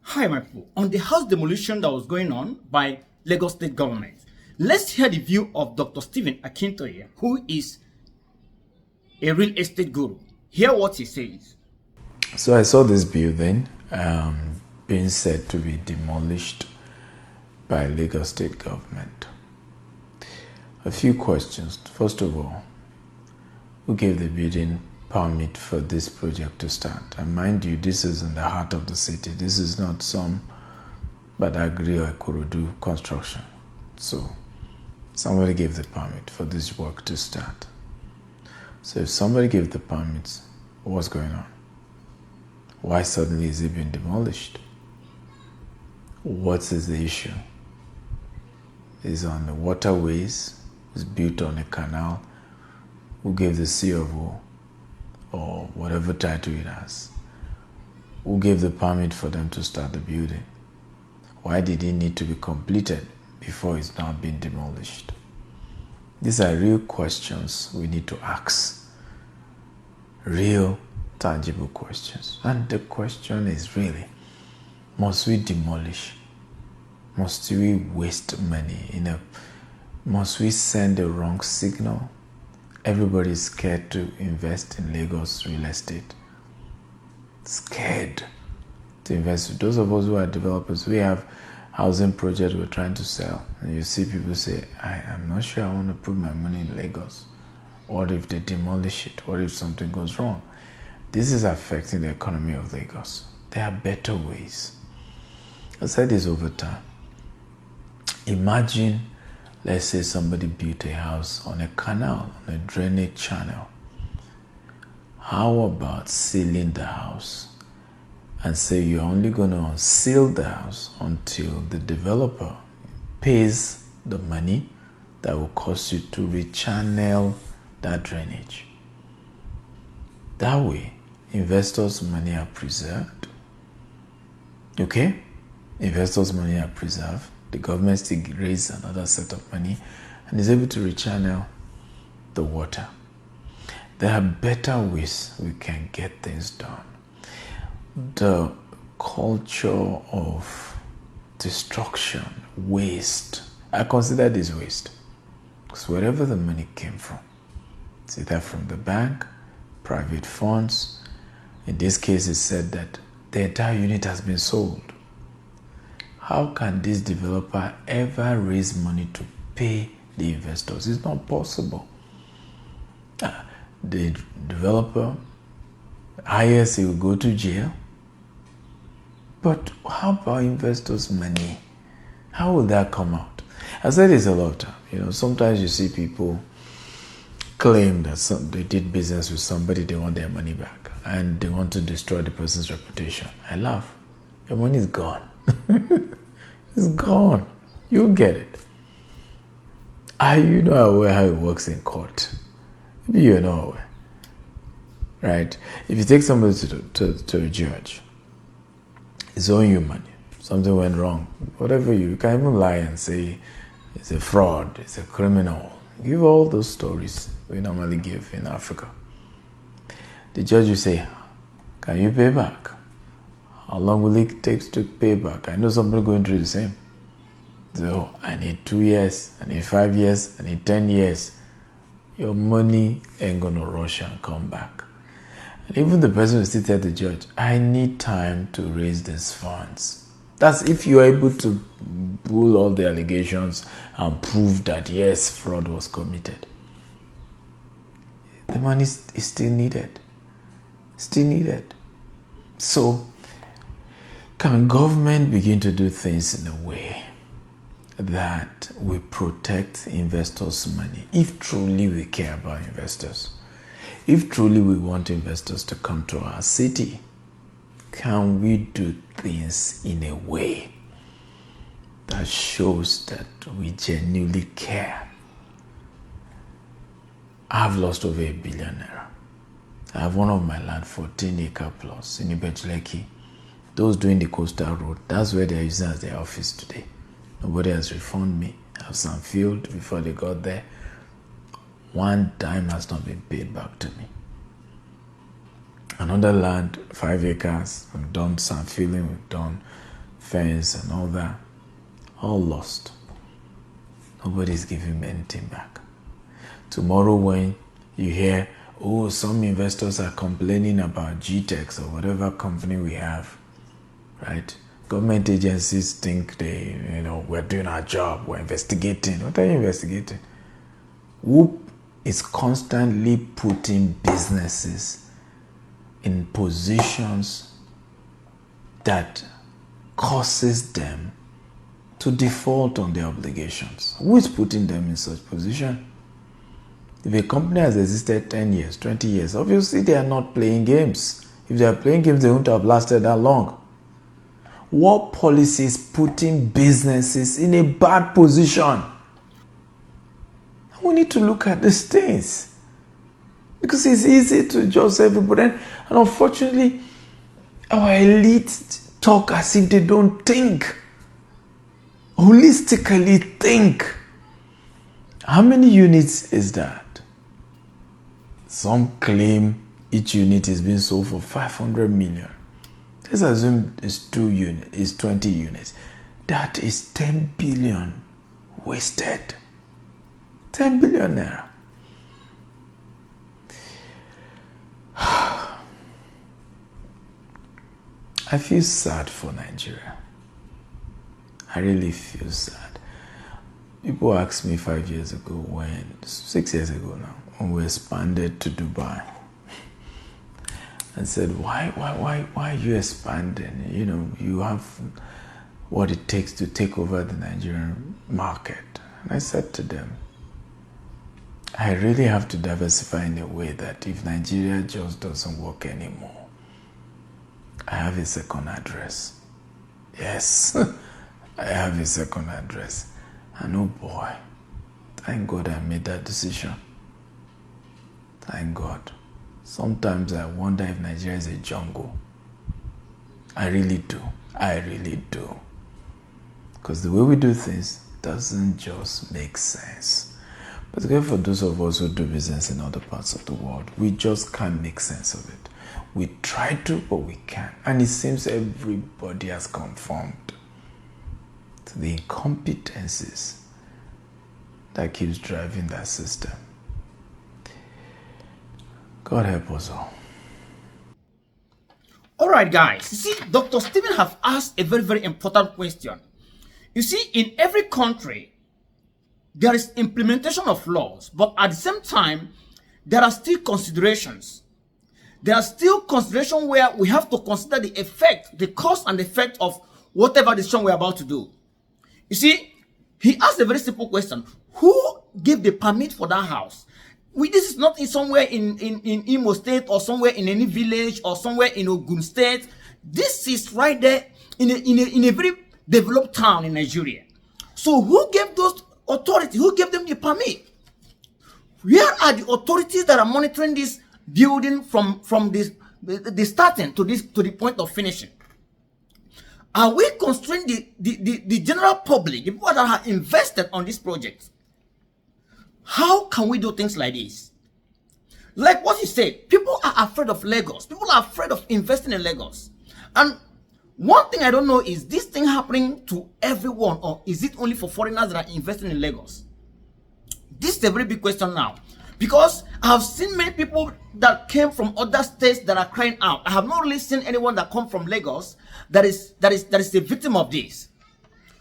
Hi, my people. On the house demolition that was going on by Lagos State government, let's hear the view of Dr. Stephen Akintoye, who is a real estate guru. Hear what he says. So I saw this building being said to be demolished by Lagos State government. A few questions. First of all, who gave the building permit for this project to start? And mind you, this is in the heart of the city. This is not some Badagry or Ikorodu construction. So somebody gave the permit for this work to start. So if somebody gave the permits, what's going on? Why suddenly is it being demolished? What is the issue? Is on the waterways, is built on a canal. Who gave the CFO or whatever title it has? Who gave the permit for them to start the building? Why did it need to be completed before it's now being demolished? These are real questions we need to ask. Real, tangible questions. And the question is really, must we demolish? Must we waste money? Must we send a wrong signal? Everybody is scared to invest in Lagos real estate. Scared to invest. Those of us who are developers, we have housing projects we're trying to sell. And you see people say, I'm not sure I want to put my money in Lagos. What if they demolish it? What if something goes wrong? This is affecting the economy of Lagos. There are better ways. I said this over time. Imagine, let's say somebody built a house on a canal, on a drainage channel. How about sealing the house and say you're only going to seal the house until the developer pays the money that will cost you to rechannel that drainage? That way, investors' money are preserved. Okay? Investors' money are preserved. The government still raises another set of money and is able to rechannel the water. There are better ways we can get things done. The culture of destruction, waste, I consider this waste. Because wherever the money came from, it's either from the bank, private funds. In this case, it said that the entire unit has been sold. How can this developer ever raise money to pay the investors? It's not possible. The developer, IS, will go to jail. But how about investors' money? How will that come out? I said this a lot of time. Sometimes you see people claim that they did business with somebody, they want their money back, and they want to destroy the person's reputation. I laugh. Your money is gone. It's gone. You'll get it. You know aware how it works in court. Maybe you're not aware. Right? If you take somebody to a judge, it's owing you money. Something went wrong. Whatever you can even lie and say it's a fraud, it's a criminal. Give all those stories we normally give in Africa. The judge will say, can you pay back? How long will it take to pay back? I know somebody going through the same. So I need 2 years, I need 5 years, I need 10 years. Your money ain't gonna rush and come back. And even the person will still tell the judge, I need time to raise these funds. That's if you're able to pull all the allegations and prove that yes, fraud was committed. The money is still needed. Still needed. So, can government begin to do things in a way that we protect investors' money if truly we care about investors? If truly we want investors to come to our city, can we do things in a way that shows that we genuinely care? I've lost over ₦1 billion. I have one of my land, 14-acre plus, in Ibejuleki. Those doing the coastal road, that's where they're using as their office today. Nobody has refunded me. I have some field before they got there. One dime has not been paid back to me. Another land, 5 acres, we've done some filling, we've done fence and all that, all lost. Nobody's giving anything back. Tomorrow when you hear, oh, some investors are complaining about GTEx or whatever company we have, right? Government agencies think we're doing our job, we're investigating. What are you investigating? Whoop is constantly putting businesses in positions that causes them to default on their obligations. Who is putting them in such position? If a company has existed 10 years, 20 years, obviously they are not playing games. If they are playing games, they wouldn't have lasted that long. What policy is putting businesses in a bad position? We need to look at these things. Because it's easy to judge everybody. And unfortunately, our elite talk as if they don't think. Holistically think. How many units is that? Some claim each unit is being sold for 500 million. Let's assume it's 20 units. That is 10 billion wasted. 10 billion naira. I feel sad for Nigeria. I really feel sad. People asked me 5 years ago, 6 years ago now, when we expanded to Dubai, and said, why are you expanding? You have what it takes to take over the Nigerian market. And I said to them, I really have to diversify in a way that if Nigeria just doesn't work anymore, I have a second address. Yes, I have a second address. And oh boy, thank God I made that decision. Thank God. Sometimes I wonder if Nigeria is a jungle. I really do. I really do. Because the way we do things doesn't just make sense. But again, for those of us who do business in other parts of the world, we just can't make sense of it. We try to, but we can't. And it seems everybody has conformed to the incompetencies that keeps driving that system. God help us all. All right, guys. You see, Dr. Stephen have asked a very, very important question. You see, in every country, there is implementation of laws, but at the same time, there are still considerations. There are still considerations where we have to consider the effect, the cause and effect of whatever decision we're about to do. You see, he asked a very simple question. Who gave the permit for that house? This is not in somewhere in Imo State or somewhere in any village or somewhere in Ogun State. This is right there in a very developed town in Nigeria. So who gave those authorities? Who gave them the permit? Where are the authorities that are monitoring this building from the starting to the point of finishing? Are we constraining the general public, the people that are invested on this project? How can we do things like this? Like what you said, people are afraid of Lagos. People are afraid of investing in Lagos. And one thing I don't know is this thing happening to everyone, or is it only for foreigners that are investing in Lagos? This is a very big question now. Because I have seen many people that came from other states that are crying out. I have not really seen anyone that come from Lagos that is a victim of this.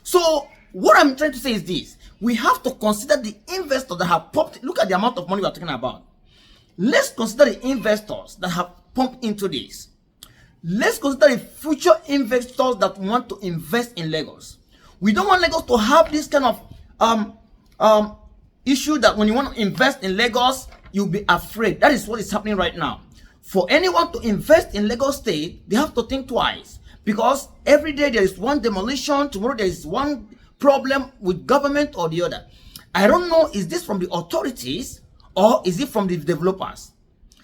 So what I'm trying to say is this. We have to consider the investors that have pumped. Look at the amount of money we are talking about. Let's consider the investors that have pumped into this. Let's consider the future investors that want to invest in Lagos. We don't want Lagos to have this kind of issue that when you want to invest in Lagos, you'll be afraid. That is what is happening right now. For anyone to invest in Lagos State, they have to think twice. Because every day there is one demolition, tomorrow there is one problem with government or the other. I don't know, is this from the authorities or is it from the developers?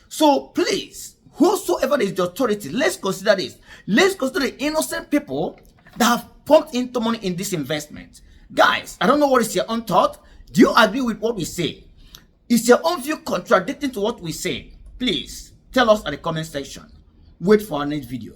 So please, whosoever is the authority, let's consider this. Let's consider the innocent people that have pumped into money in this investment. Guys, I don't know what is your own thought. Do you agree with what we say? Is your own view contradicting to what we say? Please tell us at the comment section. Wait for our next video.